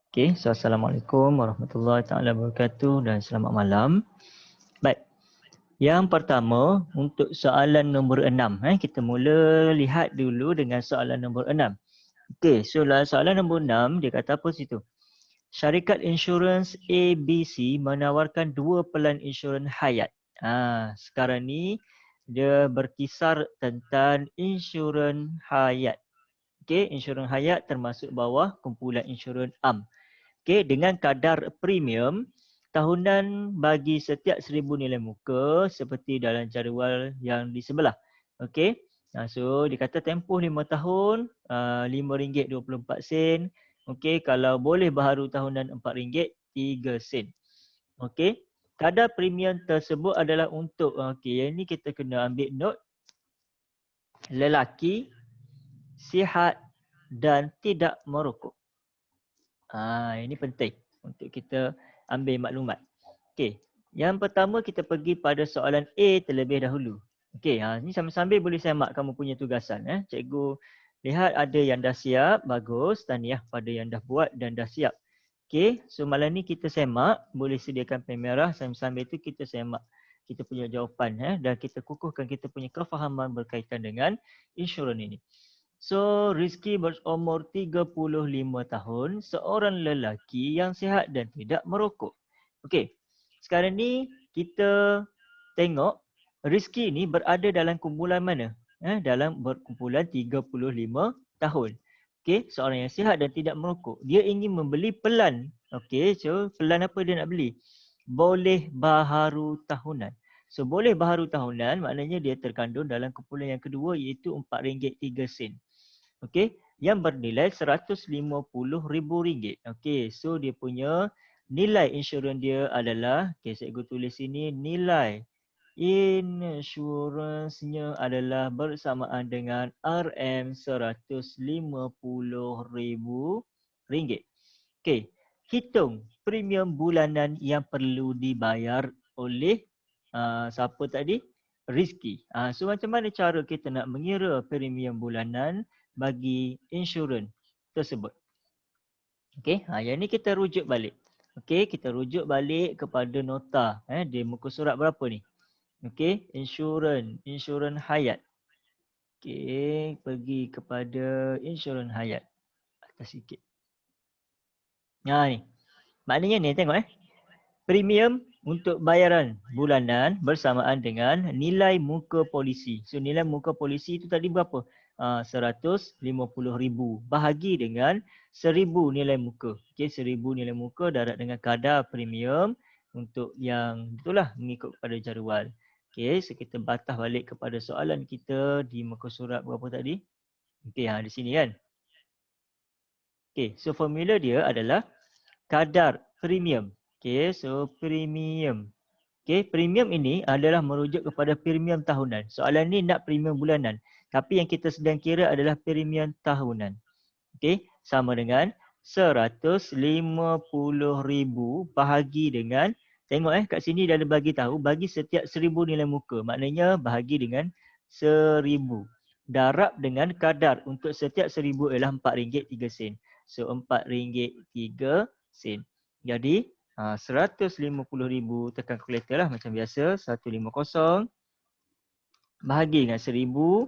Okey, so Assalamualaikum warahmatullahi taala wabarakatuh dan selamat malam. Baik. Yang pertama untuk soalan nombor 6 kita mula lihat dulu dengan soalan nombor 6. Okey, so soalan nombor 6 dia kata apa situ? Syarikat insurans ABC menawarkan dua pelan insurans hayat. Sekarang ni dia berkisar tentang insurans hayat. Okey, insurans hayat termasuk bawah kumpulan insurans am. Okey, dengan kadar premium tahunan bagi setiap 1,000 nilai muka seperti dalam jadual yang di sebelah. Okey. So dia kata tempoh 5 tahun, RM5.24. Okey, kalau boleh baharu tahunan RM4.03. Okey. Kadar premium tersebut adalah untuk yang ni kita kena ambil note lelaki sihat dan tidak merokok. Ini penting untuk kita ambil maklumat. Okey, yang pertama kita pergi pada soalan A terlebih dahulu. Okey, ni sambil-sambil boleh semak kamu punya tugasan. Cikgu lihat ada yang dah siap, bagus. Tahniah pada yang dah buat dan dah siap. Okey, so malam ni kita semak, boleh sediakan pen merah, sambil-sambil tu kita semak kita punya jawapan dan kita kukuhkan kita punya kefahaman berkaitan dengan insurans ini. So, Rizky berumur 35 tahun, seorang lelaki yang sihat dan tidak merokok. Okey, sekarang ni kita tengok Rizky ni berada dalam kumpulan mana? Dalam berkumpulan 35 tahun. Okey, seorang yang sihat dan tidak merokok. Dia ingin membeli pelan. Okey, so pelan apa dia nak beli? Boleh baharu tahunan. So, boleh baharu tahunan maknanya dia terkandung dalam kumpulan yang kedua iaitu RM4.03. Okey, yang bernilai RM150,000. Okey, so dia punya nilai insurans dia adalah, okey cikgu tulis sini nilai insuransnya adalah bersamaan dengan RM150,000. Okey, hitung premium bulanan yang perlu dibayar oleh siapa tadi? Rizky. So macam mana cara kita nak mengira premium bulanan bagi insurans tersebut? Okey, yang ni kita rujuk balik. Okey, kita rujuk balik kepada nota di muka surat berapa ni? Okey, insurans hayat. Okey, pergi kepada insurans hayat. Atas sikit. Ni. Maknanya ni tengok premium untuk bayaran bulanan bersamaan dengan nilai muka polisi. So nilai muka polisi itu tadi berapa? RM150,000 bahagi dengan 1,000 nilai muka. Okey, 1,000 nilai muka darab dengan kadar premium untuk yang itulah mengikut kepada jadual. Okey, so kita batah balik kepada soalan kita di muka surat berapa tadi? Okey, di sini kan. Okey, so formula dia adalah kadar premium. Okey, so premium. Okey, premium ini adalah merujuk kepada premium tahunan. Soalan ni nak premium bulanan. Tapi yang kita sedang kira adalah premium tahunan. Okey, sama dengan RM150,000 bahagi dengan, tengok kat sini dah ada bagi tahu, bagi setiap 1,000 nilai muka. Maknanya bahagi dengan 1,000. Darab dengan kadar untuk setiap 1,000 ialah RM4.03. So RM4.03. Jadi 150,000 tekan kalkulator lah macam biasa. 150 bahagi dengan 1,000.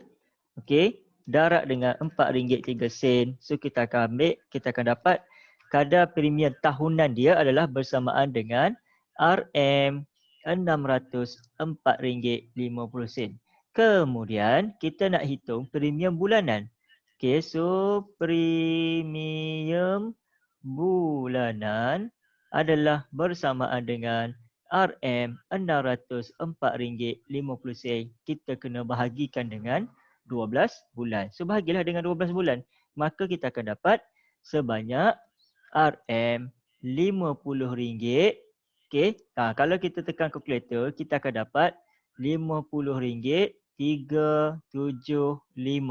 Okey, darab dengan RM4.03. So kita akan ambil, kita akan dapat kadar premium tahunan dia adalah bersamaan dengan RM604.50. Kemudian kita nak hitung premium bulanan. Okey, so premium bulanan adalah bersamaan dengan RM604.50. Kita kena bahagikan dengan 12 bulan. So bahagilah dengan 12 bulan. Maka kita akan dapat sebanyak RM50. Okey. Kalau kita tekan kalkulator, kita akan dapat RM50.375.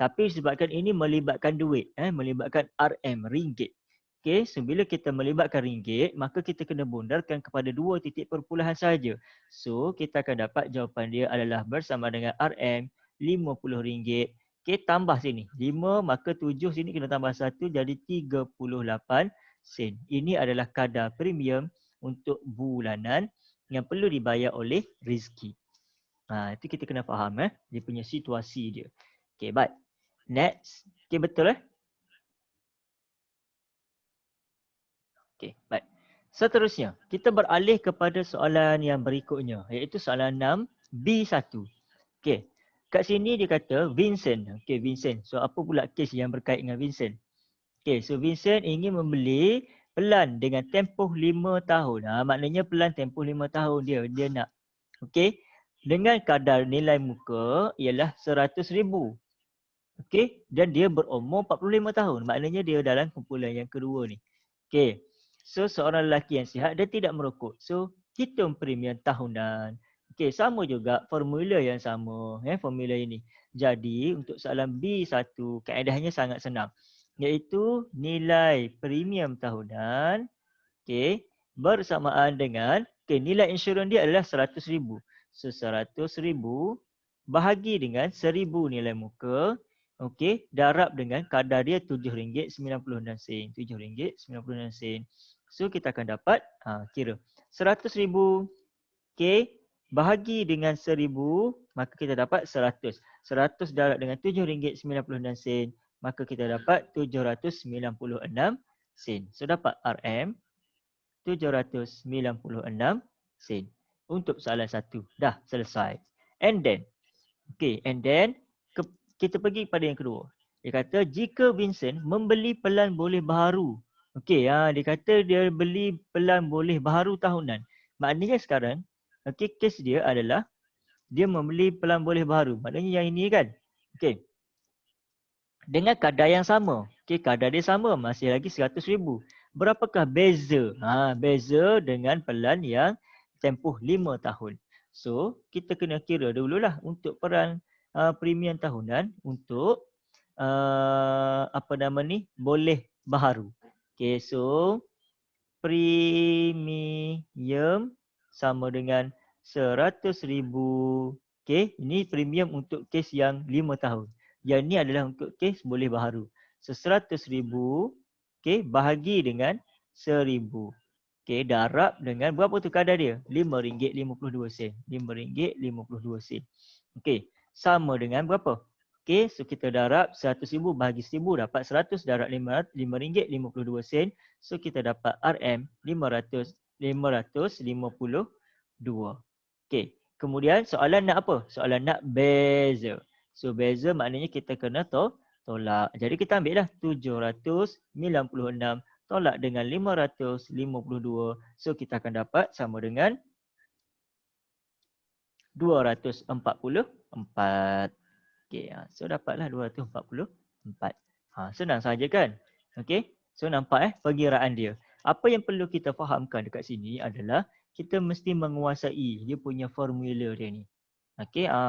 Tapi sebabkan ini melibatkan duit, melibatkan RM, ringgit. Okey, so bila kita melibatkan ringgit, maka kita kena bundarkan kepada dua titik perpuluhan sahaja. So, kita akan dapat jawapan dia adalah bersama dengan RM50. Okey, tambah sini. 5 maka 7 sini kena tambah 1 jadi 38 sen. Ini adalah kadar premium untuk bulanan yang perlu dibayar oleh Rizki. Itu kita kena faham dia punya situasi dia. Okay, baik. Next. Okay, betul Okay, baik. Seterusnya, kita beralih kepada soalan yang berikutnya, iaitu soalan 6B1. Okay, kat sini dia kata Vincent. Okay, Vincent. So, apa pula kes yang berkait dengan Vincent? Okay, so Vincent ingin membeli pelan dengan tempoh 5 tahun. Maknanya pelan tempoh 5 tahun dia nak. Okay, dengan kadar nilai muka ialah 100,000. Okay, dan dia berumur 45 tahun. Maknanya dia dalam kumpulan yang kedua ni. Okay, so seorang lelaki yang sihat dia tidak merokok. So, hitung premium tahunan. Okay, sama juga formula yang sama. Formula ini. Jadi, untuk soalan B1, kaedahnya sangat senang. Iaitu nilai premium tahunan. Okay, bersamaan dengan nilai insurans dia adalah 100,000. So, 100,000 bahagi dengan 1,000 nilai muka. Okey, darab dengan kadar dia RM7.96. RM7.96. So kita akan dapat kira 100,000 okey bahagi dengan 1,000 maka kita dapat 100. 100 darab dengan RM7.96 maka kita dapat RM796. So dapat RM 796 sen. Untuk soalan 1 dah selesai. And then kita pergi pada yang kedua. Dia kata jika Vincent membeli pelan boleh baharu. Dia kata dia beli pelan boleh baharu tahunan. Maknanya sekarang kes dia adalah dia membeli pelan boleh baharu. Maknanya yang ini kan. Dengan kadar yang sama. Kadar dia sama masih lagi 100,000. Berapakah beza? Beza dengan pelan yang tempoh 5 tahun. So, kita kena kira dululah untuk peran premium tahunan untuk boleh baharu. So premium sama dengan 100,000. Ini premium untuk kes yang 5 tahun. Yang ni adalah untuk kes boleh baharu. So 100,000 bahagi dengan 1,000. Darab dengan berapa tu kadar dia? RM5.52. RM5.52. Sama dengan berapa? So kita darab 100,000 bahagi 1,000 dapat 100 darab RM5.52. So kita dapat RM 552. Kemudian soalan nak apa? Soalan nak beza. So beza maknanya kita kena tolak. Jadi kita ambil dah 796 tolak dengan 552. So kita akan dapat sama dengan 244. So dapatlah 244. Senang saja kan? So nampak perkiraan dia. Apa yang perlu kita fahamkan dekat sini adalah kita mesti menguasai dia punya formula dia ni.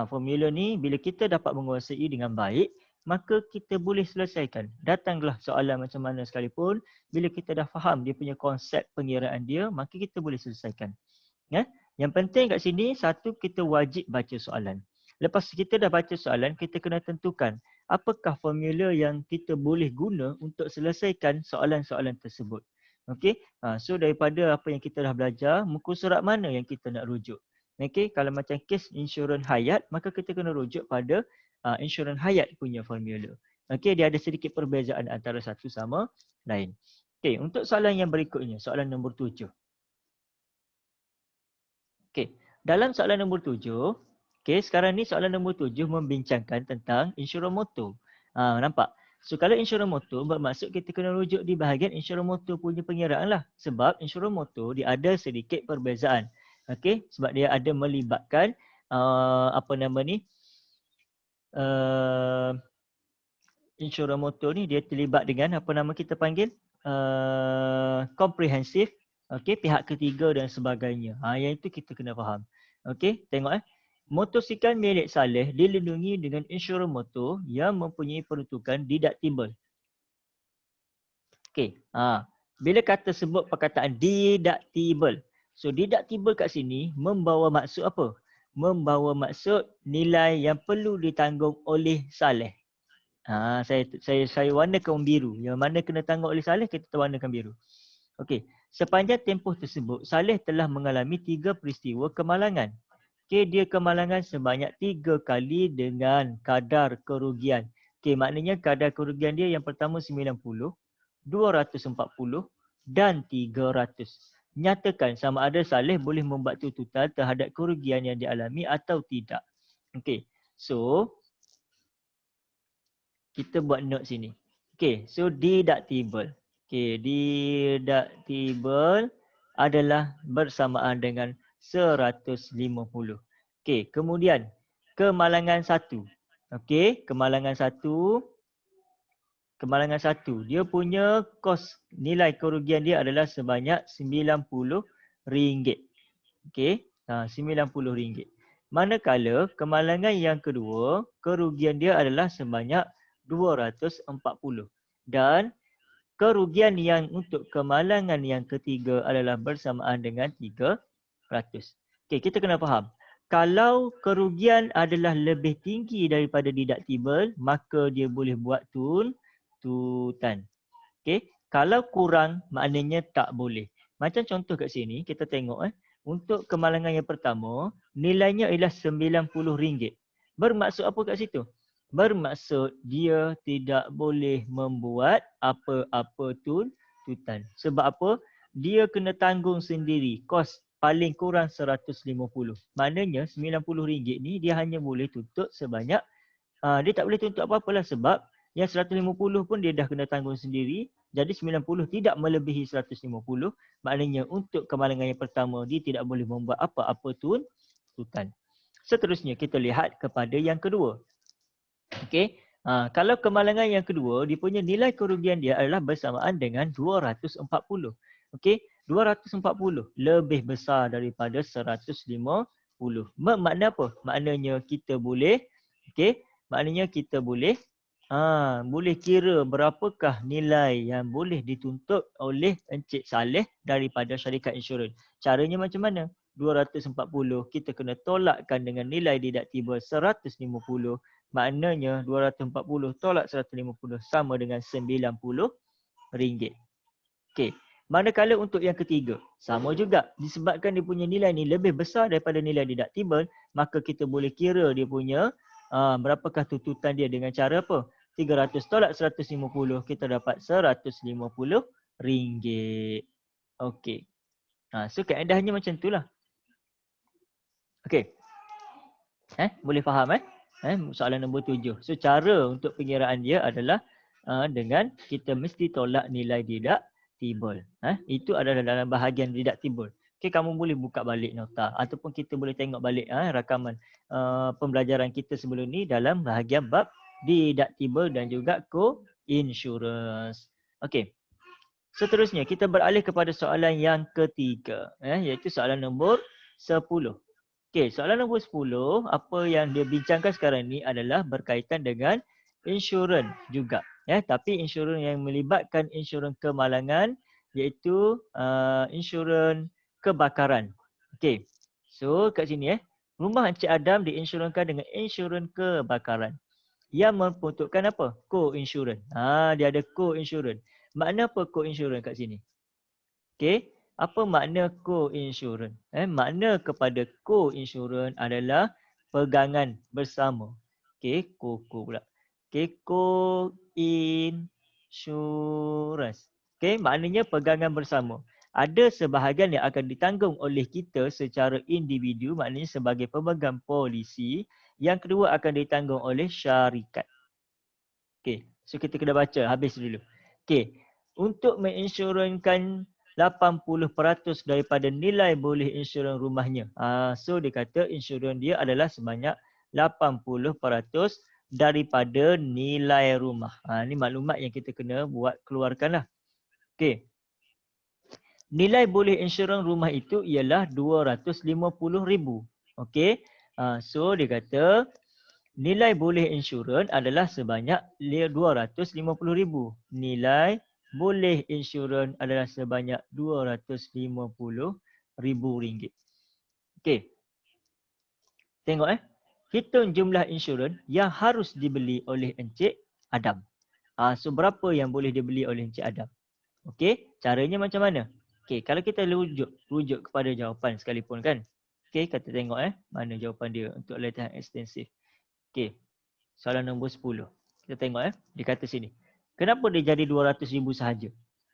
Formula ni bila kita dapat menguasai dengan baik, maka kita boleh selesaikan. Datanglah soalan macam mana sekalipun, bila kita dah faham dia punya konsep pengiraan dia, maka kita boleh selesaikan. Yang penting kat sini, satu, kita wajib baca soalan. Lepas kita dah baca soalan, kita kena tentukan apakah formula yang kita boleh guna untuk selesaikan soalan-soalan tersebut. So daripada apa yang kita dah belajar, muka surat mana yang kita nak rujuk? Kalau macam kes insurans hayat, maka kita kena rujuk pada insurans hayat punya formula. Dia ada sedikit perbezaan antara satu sama lain. Untuk soalan yang berikutnya, soalan nombor 7. Dalam soalan nombor 7, sekarang ni soalan nombor 7 membincangkan tentang insurans motor. Nampak? So kalau insurans motor bermaksud kita kena rujuk di bahagian insurans motor punya pengiraan lah. Sebab insurans motor dia ada sedikit perbezaan. Sebab dia ada melibatkan insurans motor ni dia terlibat dengan apa nama kita panggil komprehensif, pihak ketiga dan sebagainya. Yang itu kita kena faham. Tengok motosikal milik Saleh dilindungi dengan insurans motor yang mempunyai peruntukan deductible. Bila kata sebut perkataan deductible. So deductible kat sini membawa maksud apa? Membawa maksud nilai yang perlu ditanggung oleh Saleh. Saya warnakan biru. Yang mana kena tanggung oleh Saleh, kita warnakan biru. Okey, sepanjang tempoh tersebut, Saleh telah mengalami 3 peristiwa kemalangan. Okey, dia kemalangan sebanyak 3 kali dengan kadar kerugian. Okey, maknanya kadar kerugian dia yang pertama 90, 240 dan 300. Nyatakan sama ada Saleh boleh membuat tuntutan terhadap kerugian yang dialami atau tidak. Okey, so kita buat note sini. Okey, so deductible. Okey, deductible adalah bersamaan dengan 150. Okey, kemudian kemalangan 1. Okey, kemalangan 1. Kemalangan 1. Dia punya kos nilai kerugian dia adalah sebanyak RM90. Okey, RM90. Manakala kemalangan yang kedua, kerugian dia adalah sebanyak 240. Dan kerugian yang untuk kemalangan yang ketiga adalah bersamaan dengan 300. Okey, kita kena faham. Kalau kerugian adalah lebih tinggi daripada deductible, maka dia boleh buat tuntutan. Okey, kalau kurang maknanya tak boleh. Macam contoh kat sini kita tengok untuk kemalangan yang pertama, nilainya ialah RM90. Bermaksud apa kat situ? Bermaksud dia tidak boleh membuat apa-apa tuntutan. Sebab apa? Dia kena tanggung sendiri kos paling kurang 150. Maknanya RM90 ni dia hanya boleh tuntut sebanyak dia tak boleh tuntut apa-apalah sebab yang 150 pun dia dah kena tanggung sendiri. Jadi 90 tidak melebihi 150. Maknanya untuk kemalangan yang pertama dia tidak boleh membuat apa-apa tuntutan. Seterusnya kita lihat kepada yang kedua. Okey. Kalau kemalangan yang kedua, dia punya nilai kerugian dia adalah bersamaan dengan 240. Okey, 240 lebih besar daripada 150. Makna apa? Maknanya kita boleh, okey, maknanya kita boleh boleh kira berapakah nilai yang boleh dituntut oleh Encik Saleh daripada syarikat insurans. Caranya macam mana? 240 kita kena tolakkan dengan nilai deductible 150. Maknanya 240 tolak 150 sama dengan RM90. Okey. Manakala untuk yang ketiga, sama juga. Disebabkan dia punya nilai ni lebih besar daripada nilai deductible, maka kita boleh kira dia punya berapakah tuntutan dia dengan cara apa? 300 tolak 150, kita dapat RM150. Okey. So kaedahnya macam itulah. Okey. Boleh faham soalan nombor 7. So cara untuk pengiraan dia adalah dengan kita mesti tolak nilai deductible. Itu adalah dalam bahagian deductible. Okey, kamu boleh buka balik nota ataupun kita boleh tengok balik rakaman pembelajaran kita sebelum ni dalam bahagian bab deductible dan juga co-insurance. Okey. Seterusnya kita beralih kepada soalan yang ketiga, iaitu soalan nombor 10. Okey, soalan nombor 10, apa yang dia bincangkan sekarang ni adalah berkaitan dengan insurans juga. Tapi insurans yang melibatkan insurans kemalangan iaitu insurans kebakaran. Okey. So kat sini rumah Encik Adam diinsurans dengan insurans kebakaran. Yang memperuntukkan apa? Co-insurans. Dia ada co-insurans. Makna apa co-insurans kat sini? Okey. Apa makna co-insurans? Makna kepada co-insurans adalah pegangan bersama. Okey, co pula. Okey, co-insurans. Okey, maknanya pegangan bersama. Ada sebahagian yang akan ditanggung oleh kita secara individu, maknanya sebagai pemegang polisi. Yang kedua akan ditanggung oleh syarikat. Okey, so kita kena baca habis dulu. Okey, untuk menginsurankan 80% daripada nilai boleh insurans rumahnya. So dia kata insurans dia adalah sebanyak 80% daripada nilai rumah. Ini maklumat yang kita kena buat keluarkanlah. Okey. Nilai boleh insurans rumah itu ialah RM250,000. Okey. So dia kata nilai boleh insurans adalah sebanyak RM250,000. Nilai boleh insurans adalah sebanyak RM250,000. Okey. Tengok hitung jumlah insurans yang harus dibeli oleh Encik Adam. So berapa yang boleh dibeli oleh Encik Adam? Okey, caranya macam mana? Okey, kalau kita rujuk kepada jawapan sekalipun kan. Okey, kita tengok mana jawapan dia untuk latihan ekstensif. Okey, soalan nombor 10. Kita tengok dia kata sini. Kenapa dia jadi 200,000 sahaja?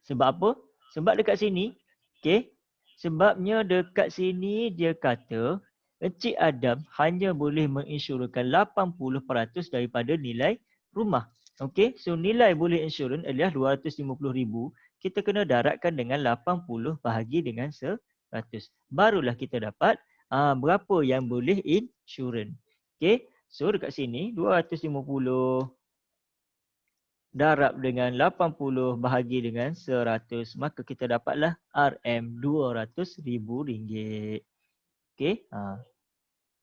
Sebab apa? Sebab dekat sini, okey, sebabnya dekat sini dia kata Encik Adam hanya boleh menginsurkan 80% daripada nilai rumah. Okey, so nilai boleh insurans adalah 250,000. Kita kena daratkan dengan 80 bahagi dengan 100. Barulah kita dapat berapa yang boleh insurans. Okey, so dekat sini 250 darab dengan 80 bahagi dengan 100. Maka kita dapatlah RM200,000. Okey.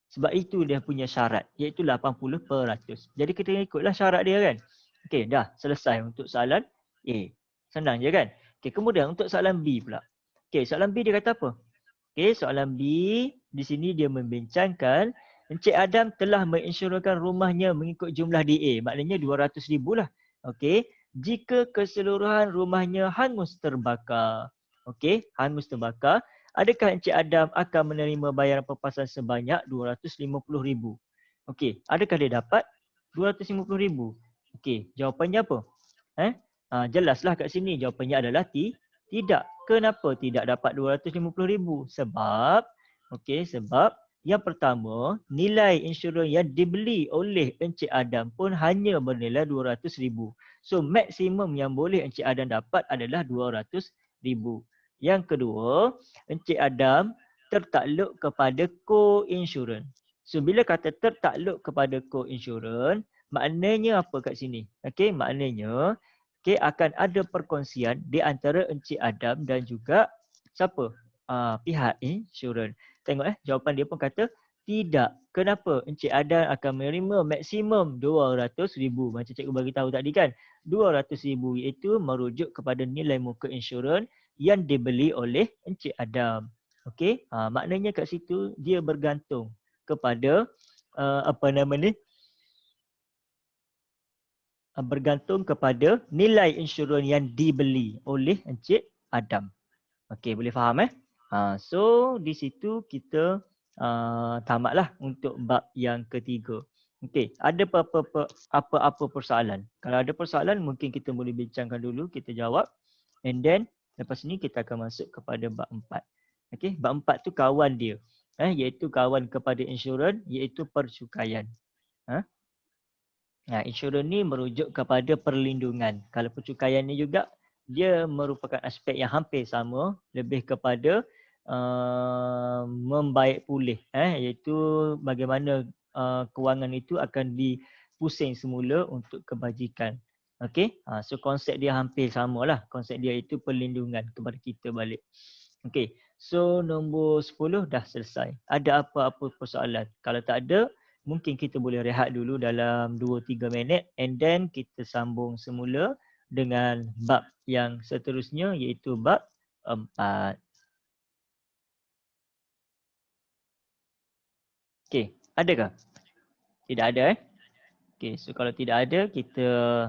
Sebab itu dia punya syarat, iaitu 80%. Jadi kita ikutlah syarat dia kan. Okey, dah selesai untuk soalan A. Senang je kan? Okey, kemudian untuk soalan B pula. Okey, soalan B dia kata apa? Okey, soalan B di sini dia membincangkan Encik Adam telah menginsurkan rumahnya mengikut jumlah DA. Maknanya 200,000 lah. Okey, jika keseluruhan rumahnya hangus terbakar. Okey, hangus terbakar. Adakah Encik Adam akan menerima bayaran perpasan sebanyak 250,000? Okey, adakah dia dapat 250,000? Okey, jawapannya apa? Jelaslah kat sini jawapannya adalah tidak. Kenapa tidak dapat 250,000? Sebab yang pertama, nilai insurans yang dibeli oleh Encik Adam pun hanya bernilai 200,000. So maksimum yang boleh Encik Adam dapat adalah 200,000. Yang kedua, Encik Adam tertakluk kepada co-insurans. So bila kata tertakluk kepada co-insurans, maknanya apa kat sini? Okey, maknanya akan ada perkongsian di antara Encik Adam dan juga siapa? Pihak insurans. Tengok jawapan dia pun kata tidak. Kenapa? Encik Adam akan menerima maksimum 200,000. Macam cikgu bagi tahu tadi kan. 200,000 iaitu merujuk kepada nilai muka insurans yang dibeli oleh Encik Adam. Okey, maknanya kat situ dia bergantung kepada bergantung kepada nilai insurans yang dibeli oleh Encik Adam. Okey, boleh faham So di situ kita tamatlah untuk bab yang ketiga. Okey, ada apa-apa persoalan? Kalau ada persoalan mungkin kita boleh bincangkan dulu, kita jawab. And then lepas ni kita akan masuk kepada bab 4. Okey, bab 4 tu kawan dia. Iaitu kawan kepada insurans, iaitu percukaian. Insurans ni merujuk kepada perlindungan. Kalau percukaian ni juga dia merupakan aspek yang hampir sama, lebih kepada membaik pulih, iaitu bagaimana kewangan itu akan dipusing semula untuk kebajikan. Okey, so konsep dia hampir samalah. Konsep dia itu perlindungan kepada kita balik. Okey, so nombor 10 dah selesai. Ada apa-apa persoalan? Kalau tak ada, mungkin kita boleh rehat dulu dalam 2-3 minit and then kita sambung semula dengan bab yang seterusnya iaitu bab 4. Okey, adakah? Tidak ada Okey, so kalau tidak ada kita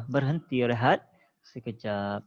berhenti rehat sekejap.